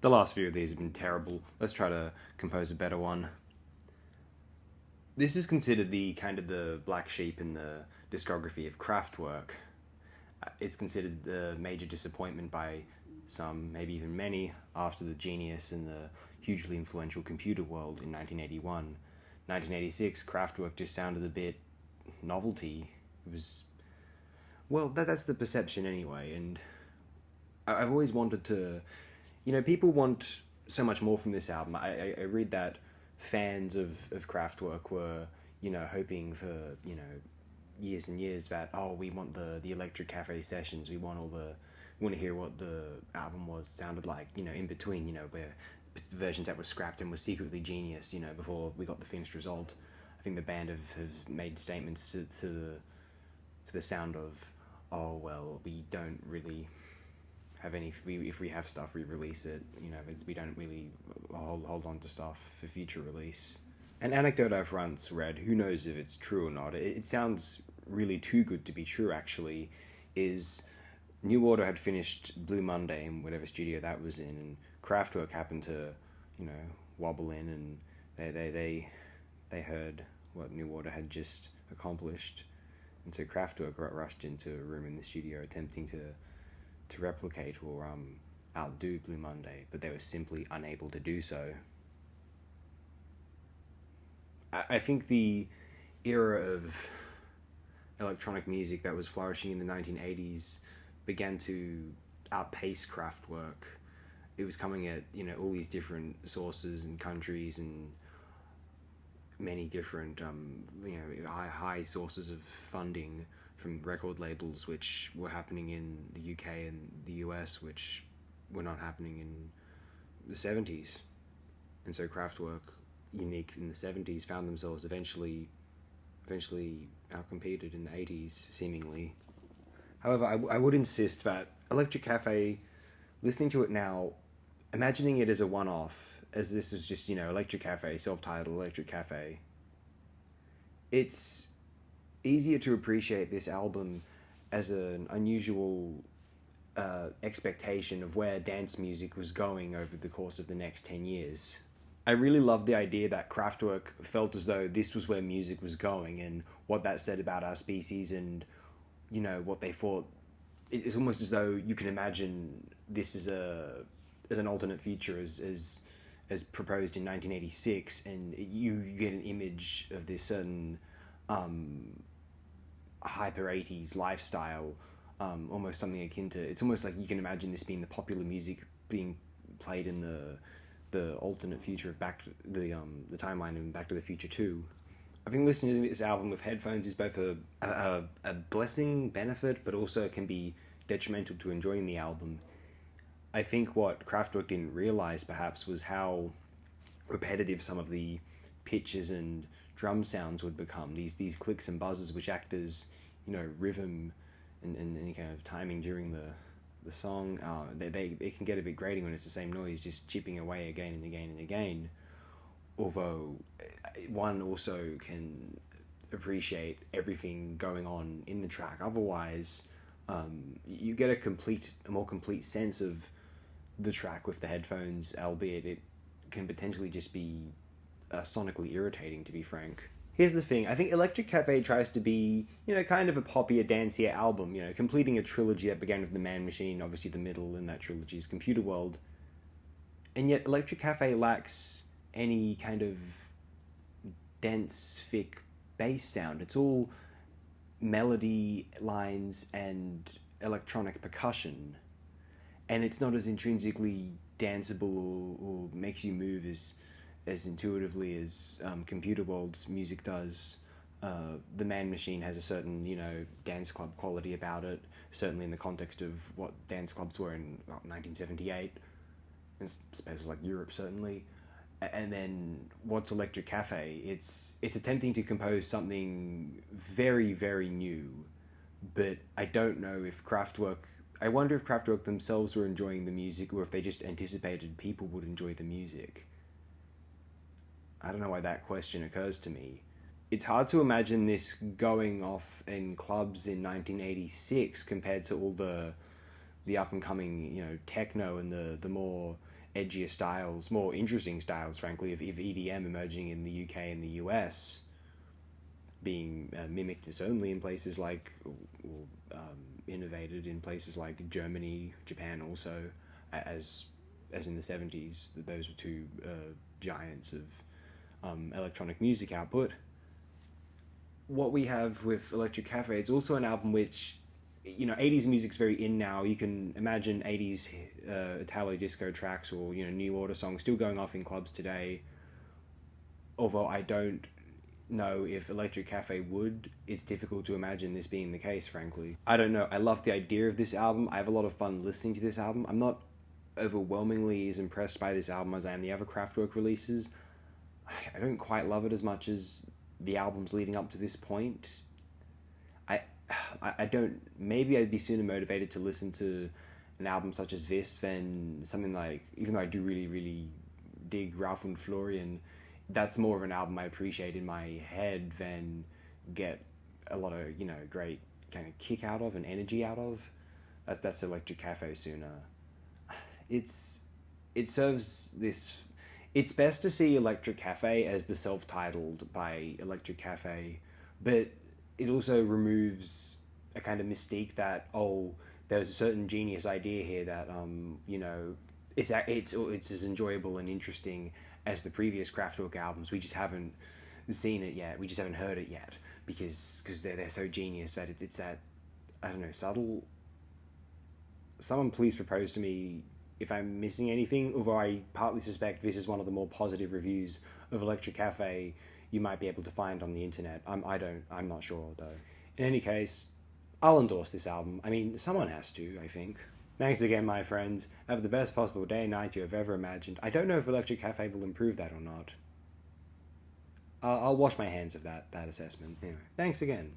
The last few of these have been terrible. Let's try to compose a better one. This is considered the kind of the black sheep in the discography of Kraftwerk. It's considered the major disappointment by some, maybe even many, after the genius in the hugely influential computer world in 1981. 1986, Kraftwerk just sounded a bit novelty. It was, well, that's the perception anyway, and I've always wanted to, people want so much more from this album. I read that fans of Kraftwerk were, hoping for, years and years that, oh, we want the Electric Cafe sessions, we want to hear what the album sounded like, in between, where versions that were scrapped and were secretly genius, before we got the finished result. I think the band have made statements to the sound of, oh, well, we don't really have any, if we have stuff, we release it, we don't really hold on to stuff for future release. An anecdote I've once read, who knows if it's true or not, it sounds really too good to be true actually, is New Order had finished Blue Monday in whatever studio that was in, and Kraftwerk happened to, wobble in, and they heard what New Order had just accomplished, and so Kraftwerk rushed into a room in the studio attempting to replicate or outdo Blue Monday, but they were simply unable to do so. I think the era of electronic music that was flourishing in the 1980s began to outpace Kraftwerk. It was coming at, all these different sources and countries and many different, high sources of funding from record labels, which were happening in the UK and the US, which were not happening in the 70s. And so Kraftwerk, unique in the 70s, found themselves eventually outcompeted in the 80s, seemingly. However, I would insist that Electric Cafe, listening to it now, imagining it as a one-off, as this was just, Electric Cafe, self-titled Electric Cafe, it's easier to appreciate this album as an unusual expectation of where dance music was going over the course of the next 10 years. I really love the idea that Kraftwerk felt as though this was where music was going and what that said about our species and, what they thought. It's almost as though you can imagine this as an alternate future as proposed in 1986, and you get an image of this certain hyper 80s lifestyle, almost something akin to, it's almost like you can imagine this being the popular music being played in the alternate future of the timeline in Back to the Future 2. I think listening to this album with headphones is both a blessing, benefit, but also can be detrimental to enjoying the album. I think what Kraftwerk didn't realize perhaps was how repetitive some of the pitches and drum sounds would become. These clicks and buzzes which act as, rhythm and any kind of timing during the song. They can get a bit grating when it's the same noise just chipping away again and again and again. Although one also can appreciate everything going on in the track. Otherwise, you get a more complete sense of the track with the headphones, albeit it can potentially just be sonically irritating, to be frank. Here's the thing, I think Electric Cafe tries to be, kind of a poppier, dancier album, completing a trilogy that began with The Man Machine, obviously the middle in that trilogy is Computer World. And yet Electric Cafe lacks any kind of dense, thick bass sound. It's all melody lines and electronic percussion. And it's not as intrinsically danceable or makes you move as intuitively as Computer World's music does. The Man Machine has a certain, dance club quality about it, certainly in the context of what dance clubs were in 1978, in spaces like Europe, certainly. And then what's Electric Cafe? It's attempting to compose something very, very new, but I don't know if I wonder if Kraftwerk themselves were enjoying the music or if they just anticipated people would enjoy the music. I don't know why that question occurs to me. It's hard to imagine this going off in clubs in 1986 compared to all the up and coming, techno and the more edgier styles, more interesting styles, frankly, of EDM emerging in the UK and the US, being mimicked as only in places like, innovated in places like Germany, Japan also, as in the 70s. Those were two giants of electronic music output. What we have with Electric Cafe, it's also an album which, 80s music's very in now. You can imagine 80s Italo disco tracks or, New Order songs still going off in clubs today. Although I don't know if Electric Cafe would. It's difficult to imagine this being the case, frankly. I don't know. I love the idea of this album. I have a lot of fun listening to this album. I'm not overwhelmingly as impressed by this album as I am the other Kraftwerk releases. I don't quite love it as much as the albums leading up to this point. I don't. Maybe I'd be sooner motivated to listen to an album such as this than something like, even though I do really, really dig Ralph and Florian, that's more of an album I appreciate in my head than get a lot of, great kind of kick out of and energy out of. That's Electric Cafe sooner. It serves this. It's best to see Electric Cafe as the self-titled by Electric Cafe, but it also removes a kind of mystique that, there's a certain genius idea here that, it's as enjoyable and interesting as the previous Kraftwerk albums. We just haven't seen it yet. We just haven't heard it yet because they're so genius that it's that, I don't know, subtle. Someone please propose to me if I'm missing anything, although I partly suspect this is one of the more positive reviews of Electric Cafe you might be able to find on the internet. I'm not sure though. In any case, I'll endorse this album. I mean, someone has to, I think. Thanks again, my friends. Have the best possible day and night you have ever imagined. I don't know if Electric Cafe will improve that or not. I'll wash my hands of that assessment. Anyway, thanks again.